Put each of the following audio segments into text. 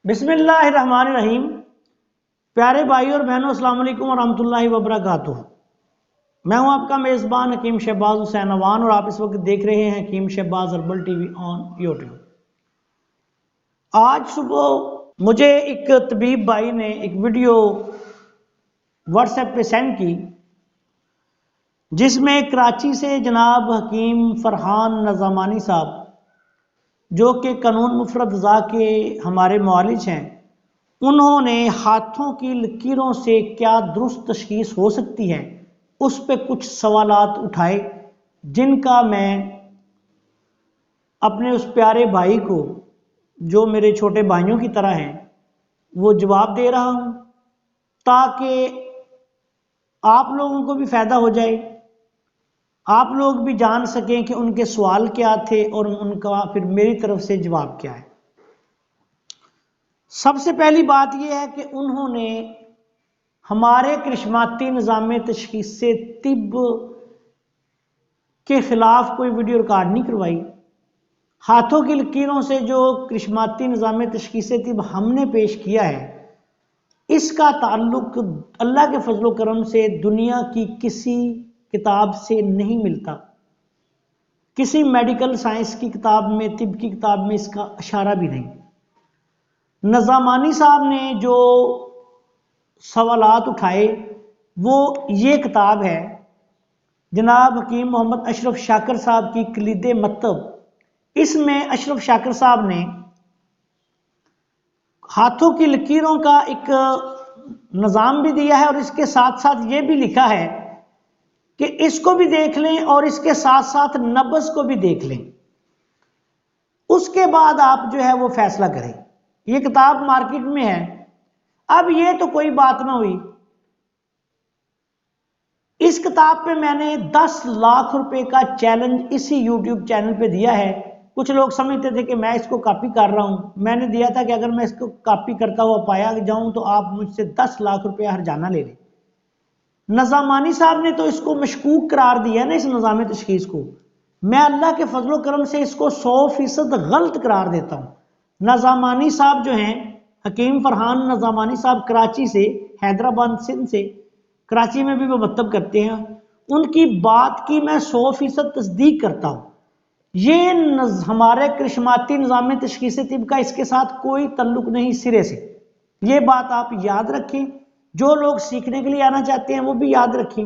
بسم اللہ الرحمن الرحیم۔ پیارے بھائی اور بہنوں، السلام علیکم ورحمۃ اللہ وبرکاتہ۔ میں ہوں آپ کا میزبان حکیم شہباز حسین اوان اور آپ اس وقت دیکھ رہے ہیں Hakeem Shahbaz herbal T V on YouTube. آج صبح مجھے ایک طبیب بھائی نے ایک ویڈیو واٹس ایپ پہ سینڈ کی، جس میں کراچی سے جناب حکیم فرحان نظامانی صاحب، جو کہ قانون مفرد اعضاء کے ہمارے معالج ہیں، انہوں نے ہاتھوں کی لکیروں سے کیا درست تشخیص ہو سکتی ہے اس پہ کچھ سوالات اٹھائے، جن کا میں اپنے اس پیارے بھائی کو، جو میرے چھوٹے بھائیوں کی طرح ہیں، وہ جواب دے رہا ہوں تاکہ آپ لوگوں کو بھی فائدہ ہو جائے، آپ لوگ بھی جان سکیں کہ ان کے سوال کیا تھے اور ان کا پھر میری طرف سے جواب کیا ہے۔ سب سے پہلی بات یہ ہے کہ انہوں نے ہمارے کرشماتی نظام تشخیص طب کے خلاف کوئی ویڈیو ریکارڈ نہیں کروائی۔ ہاتھوں کی لکیروں سے جو کرشماتی نظام تشخیص طب ہم نے پیش کیا ہے، اس کا تعلق اللہ کے فضل و کرم سے دنیا کی کسی کتاب سے نہیں ملتا، کسی میڈیکل سائنس کی کتاب میں، طب کی کتاب میں اس کا اشارہ بھی نہیں۔ نظامانی صاحب نے جو سوالات اٹھائے وہ یہ کتاب ہے جناب حکیم محمد اشرف شاکر صاحب کی کلید مکتب۔ اس میں اشرف شاکر صاحب نے ہاتھوں کی لکیروں کا ایک نظام بھی دیا ہے، اور اس کے ساتھ ساتھ یہ بھی لکھا ہے کہ اس کو بھی دیکھ لیں اور اس کے ساتھ ساتھ نبض کو بھی دیکھ لیں، اس کے بعد آپ جو ہے وہ فیصلہ کریں۔ یہ کتاب مارکیٹ میں ہے۔ اب یہ تو کوئی بات نہ ہوئی، اس کتاب پہ میں نے 10 لاکھ روپے کا چیلنج اسی یوٹیوب چینل پہ دیا ہے۔ کچھ لوگ سمجھتے تھے کہ میں اس کو کاپی کر رہا ہوں، میں نے دیا تھا کہ اگر میں اس کو کاپی کرتا ہوا پایا جاؤں تو آپ مجھ سے 10 لاکھ روپے ہرجانہ لے لیں۔ نظامانی صاحب نے تو اس کو مشکوک قرار دیا نا، اس نظام تشخیص کو۔ میں اللہ کے فضل و کرم سے اس کو 100% غلط قرار دیتا ہوں۔ نظامانی صاحب جو ہیں، حکیم فرحان نظامانی صاحب، کراچی سے، حیدرآباد سندھ سے، کراچی میں بھی وہ مکتب کرتے ہیں، ان کی بات کی میں 100% تصدیق کرتا ہوں۔ یہ ہمارے کرشماتی نظام تشخیص طب کا اس کے ساتھ کوئی تعلق نہیں سرے سے۔ یہ بات آپ یاد رکھیں، جو لوگ سیکھنے کے لیے آنا چاہتے ہیں وہ بھی یاد رکھیں۔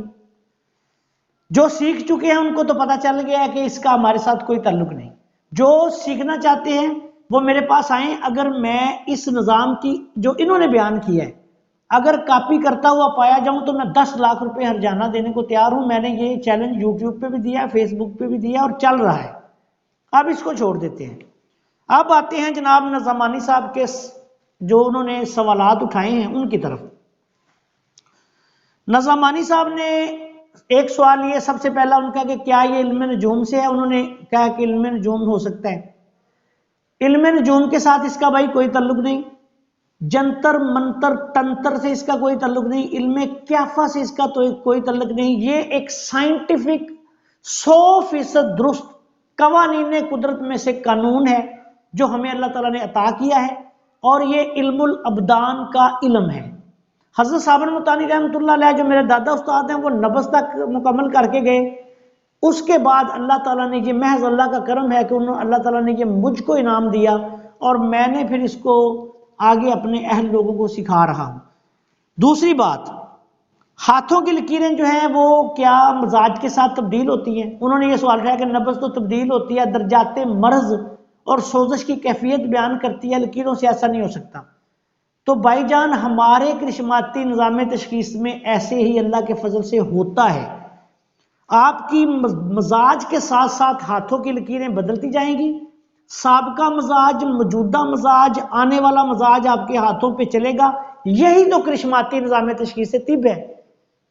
جو سیکھ چکے ہیں ان کو تو پتہ چل گیا ہے کہ اس کا ہمارے ساتھ کوئی تعلق نہیں۔ جو سیکھنا چاہتے ہیں وہ میرے پاس آئیں۔ اگر میں اس نظام کی جو انہوں نے بیان کیا ہے اگر کاپی کرتا ہوا پایا جاؤں تو میں 10 لاکھ روپے ہرجانہ دینے کو تیار ہوں۔ میں نے یہ چیلنج یوٹیوب پہ بھی دیا، فیس بک پہ بھی دیا اور چل رہا ہے۔ اب اس کو چھوڑ دیتے ہیں۔ اب آتے ہیں جناب نظامانی صاحب کے جو انہوں نے سوالات اٹھائے ہیں ان کی طرف۔ نظامانی صاحب نے ایک سوال یہ سب سے پہلا ان کا کہ کیا یہ علم نجوم سے ہے؟ انہوں نے کہا کہ علم نجوم ہو سکتا ہے۔ علم نجوم کے ساتھ اس کا بھائی کوئی تعلق نہیں، جنتر منتر تنتر سے اس کا کوئی تعلق نہیں، علم کیافہ سے اس کا کوئی تعلق نہیں۔ یہ ایک سائنٹیفک 100% درست قوانین قدرت میں سے قانون ہے جو ہمیں اللہ تعالیٰ نے عطا کیا ہے، اور یہ علم الابدان کا علم ہے۔ حضرت صابر متانی رحمۃ اللہ علیہ جو میرے دادا استاد ہیں، وہ نبض تک مکمل کر کے گئے۔ اس کے بعد اللہ تعالیٰ نے، یہ محض اللہ کا کرم ہے کہ اللہ تعالیٰ نے یہ مجھ کو انعام دیا، اور میں نے پھر اس کو آگے اپنے اہل لوگوں کو سکھا رہا ہوں۔ دوسری بات، ہاتھوں کی لکیریں جو ہیں وہ کیا مزاج کے ساتھ تبدیل ہوتی ہیں؟ انہوں نے یہ سوال اٹھایا کہ نبض تو تبدیل ہوتی ہے، درجات مرض اور سوزش کی کیفیت بیان کرتی ہے، لکیروں سے ایسا نہیں ہو سکتا۔ تو بھائی جان، ہمارے کرشماتی نظام تشخیص میں ایسے ہی اللہ کے فضل سے ہوتا ہے۔ آپ کی مزاج کے ساتھ ساتھ ہاتھوں کی لکیریں بدلتی جائیں گی۔ سابقہ مزاج، موجودہ مزاج، آنے والا مزاج آپ کے ہاتھوں پہ چلے گا۔ یہی تو کرشماتی نظام تشخیص طب ہے۔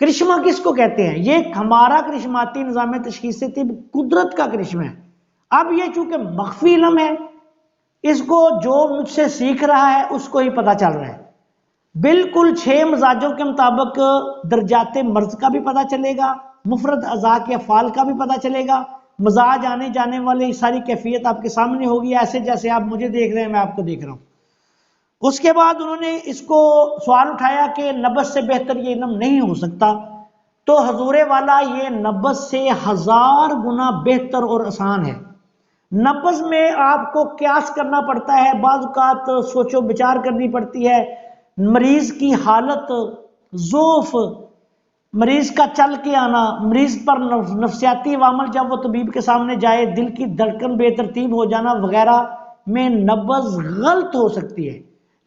کرشمہ کس کو کہتے ہیں؟ یہ ہمارا کرشماتی نظام تشخیص طب قدرت کا کرشمہ ہے۔ اب یہ چونکہ مخفی علم ہے، اس کو جو مجھ سے سیکھ رہا ہے اس کو ہی پتہ چل رہا ہے۔ بالکل 6 مزاجوں کے مطابق درجات مرض کا بھی پتہ چلے گا، مفرد اعضاء کے افعال کا بھی پتہ چلے گا، مزاج آنے جانے والے ساری کیفیت آپ کے سامنے ہوگی، ایسے جیسے آپ مجھے دیکھ رہے ہیں میں آپ کو دیکھ رہا ہوں۔ اس کے بعد انہوں نے اس کو سوال اٹھایا کہ نبض سے بہتر یہ علم نہیں ہو سکتا، تو حضور والا یہ نبض سے 1000 گنا بہتر اور آسان ہے۔ نبض میں آپ کو قیاس کرنا پڑتا ہے، بعض اوقات سوچ و بچار کرنی پڑتی ہے، مریض کی حالت، ضعف، مریض کا چل کے آنا، مریض پر نفسیاتی عوامل جب وہ طبیب کے سامنے جائے، دل کی دھڑکن بے ترتیب ہو جانا وغیرہ میں نبض غلط ہو سکتی ہے،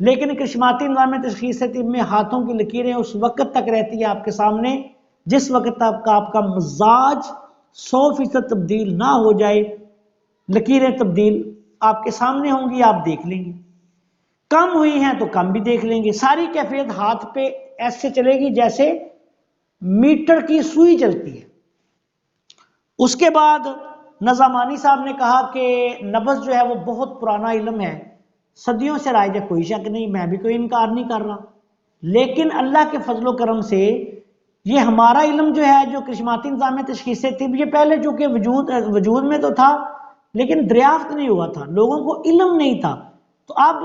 لیکن کرشماتی نظام تشخیص طب میں ہاتھوں کی لکیریں اس وقت تک رہتی ہے آپ کے سامنے جس وقت آپ کا مزاج 100% تبدیل نہ ہو جائے۔ لکیریں تبدیل آپ کے سامنے ہوں گی، آپ دیکھ لیں گے، کم ہوئی ہیں تو کم بھی دیکھ لیں گے، ساری کیفیت ہاتھ پہ ایسے چلے گی جیسے میٹر کی سوئی چلتی ہے۔ اس کے بعد نظامانی صاحب نے کہا کہ نبض جو ہے وہ بہت پرانا علم ہے، صدیوں سے رائج ہے، کوئی شک نہیں، میں بھی کوئی انکار نہیں کر رہا، لیکن اللہ کے فضل و کرم سے یہ ہمارا علم جو ہے، جو کرشماتی نظام تشخیص طب، یہ پہلے چونکہ وجود میں تو تھا لیکن دریافت نہیں ہوا تھا، لوگوں کو علم نہیں تھا، تو اب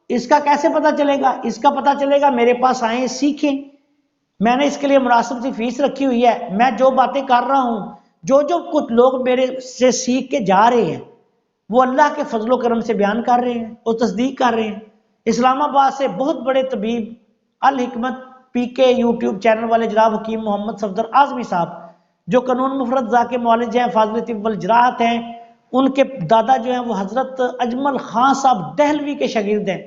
اس کا کیسے پتہ چلے گا؟ اس کا پتہ چلے گا میرے پاس آئیں، سیکھیں، میں نے اس کے لیے مناسب سی فیس رکھی ہوئی ہے، میں جو باتیں کر رہا ہوں، جو کچھ لوگ میرے سے سیکھ کے جا رہے ہیں وہ اللہ کے فضل و کرم سے بیان کر رہے ہیں اور تصدیق کر رہے ہیں۔ اسلام آباد سے بہت بڑے طبیب الحکمت پی کے یوٹیوب چینل والے جناب حکیم محمد صفدر اعظمی صاحب، جو قانون مفرد ذاکر معالج ہیں، فاضل طب والجراحت ہیں، ان کے دادا جو ہیں وہ حضرت اجمل خان صاحب دہلوی کے شاگرد ہیں،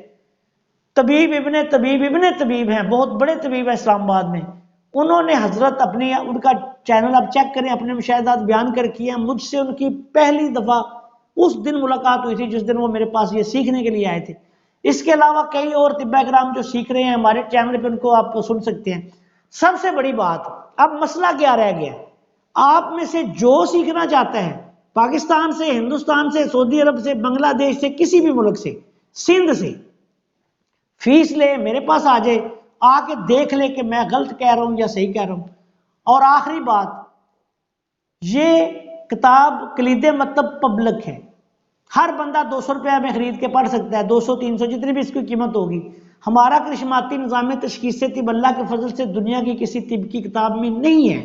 طبیب ابن طبیب ہیں، بہت بڑے طبیب ہیں اسلام آباد میں۔ انہوں نے حضرت ان کا چینل آپ چیک کریں، اپنے مشاہدات بیان کر کیے ہیں، مجھ سے ان کی پہلی دفعہ اس دن ملاقات ہوئی تھی جس دن وہ میرے پاس یہ سیکھنے کے لیے آئے تھے۔ اس کے علاوہ کئی اور طباء کرام جو سیکھ رہے ہیں ہمارے چینل پہ، ان کو آپ سن سکتے ہیں۔ سب سے بڑی بات، اب مسئلہ کیا رہ گیا؟ آپ میں سے جو سیکھنا چاہتا ہے، پاکستان سے، ہندوستان سے، سعودی عرب سے، بنگلہ دیش سے، کسی بھی ملک سے، سندھ سے، فیس لے، میرے پاس آ جائے، آ کے دیکھ لے کہ میں غلط کہہ رہا ہوں یا صحیح کہہ رہا ہوں۔ اور آخری بات، یہ کتاب کلید مطلب پبلک ہے، ہر بندہ 200 روپیہ میں خرید کے پڑھ سکتا ہے، 200 300 جتنی بھی اس کی قیمت ہوگی۔ ہمارا کرشماتی نظام تشخیص طب اللہ کے فضل سے دنیا کی کسی طب کی کتاب میں نہیں ہے،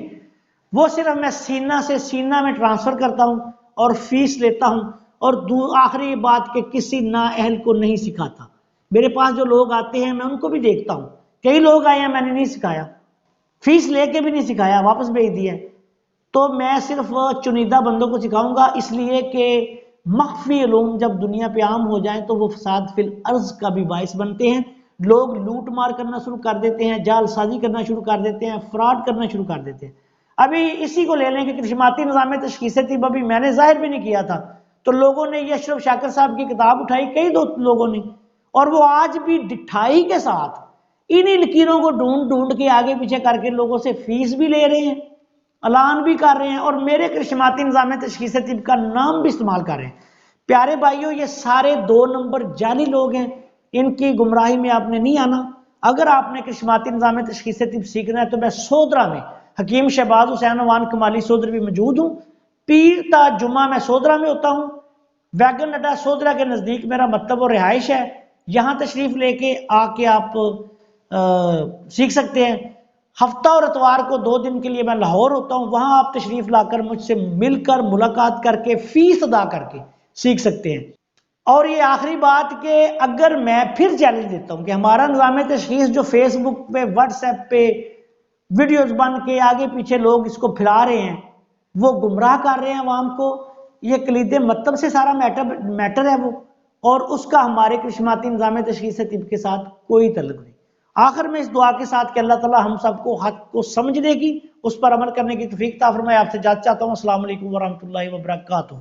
وہ صرف میں سینہ سے سینہ میں ٹرانسفر کرتا ہوں اور فیس لیتا ہوں، اور آخری بات کہ کسی نااہل کو نہیں سکھاتا۔ میرے پاس جو لوگ آتے ہیں میں ان کو بھی دیکھتا ہوں، کئی لوگ آئے ہیں میں نے نہیں سکھایا، فیس لے کے بھی نہیں سکھایا، واپس بھیج دیا، تو میں صرف چنیدہ بندوں کو سکھاؤں گا، اس لیے کہ مخفی علوم جب دنیا پہ عام ہو جائیں تو وہ فساد فی الارض کا بھی باعث بنتے ہیں، لوگ لوٹ مار کرنا شروع کر دیتے ہیں، جال سازی کرنا شروع کر دیتے ہیں، فراڈ کرنا شروع کر دیتے ہیں۔ ابھی اسی کو لے لیں کہ کرشماتی نظام تشخیص طب ابھی میں نے ظاہر بھی نہیں کیا تھا، تو لوگوں نے یہ اشرف شاکر صاحب کی کتاب اٹھائی، کئی دو لوگوں نے، اور وہ آج بھی ڈٹھائی کے ساتھ انہی لکیروں کو ڈھونڈ کے آگے پیچھے کر کے لوگوں سے فیس بھی لے رہے ہیں، اعلان بھی کر رہے ہیں، اور میرے کرشماتی نظام تشخیص طب کا نام بھی استعمال کر رہے ہیں۔ پیارے بھائیوں، یہ سارے 2 نمبر جعلی لوگ ہیں، ان کی گمراہی میں آپ نے نہیں آنا۔ اگر آپ نے کرشماتی نظام تشخیص طب سیکھنا ہے تو میں سودرا میں حکیم شہباز حسین وان کمالی سودروی موجود ہوں، پیر تا جمعہ میں سودرا میں ہوتا ہوں، ویگن اڈا سودرا کے نزدیک میرا مکتب اور رہائش ہے، یہاں تشریف لے کے آ کے آپ سیکھ سکتے ہیں۔ ہفتہ اور اتوار کو 2 دن کے لیے میں لاہور ہوتا ہوں، وہاں آپ تشریف لا کر مجھ سے مل کر ملاقات کر کے فیس ادا کر کے سیکھ سکتے ہیں۔ اور یہ آخری بات کہ اگر میں پھر چیلنج دیتا ہوں کہ ہمارا نظام تشخیص جو فیس بک پہ، واٹس ایپ پہ ویڈیوز بن کے آگے پیچھے لوگ اس کو پھیلا رہے ہیں، وہ گمراہ کر رہے ہیں عوام کو، یہ کلید مطلب سے سارا میٹر ہے وہ، اور اس کا ہمارے کرشماتی نظام تشخیص طب کے ساتھ کوئی تعلق نہیں۔ آخر میں اس دعا کے ساتھ کہ اللہ تعالی ہم سب کو حق کو سمجھنے کی، اس پر عمل کرنے کی توفیق عطا فرمائے، آپ سے اجازت چاہتا ہوں۔ السلام علیکم ورحمۃ اللہ وبرکاتہ۔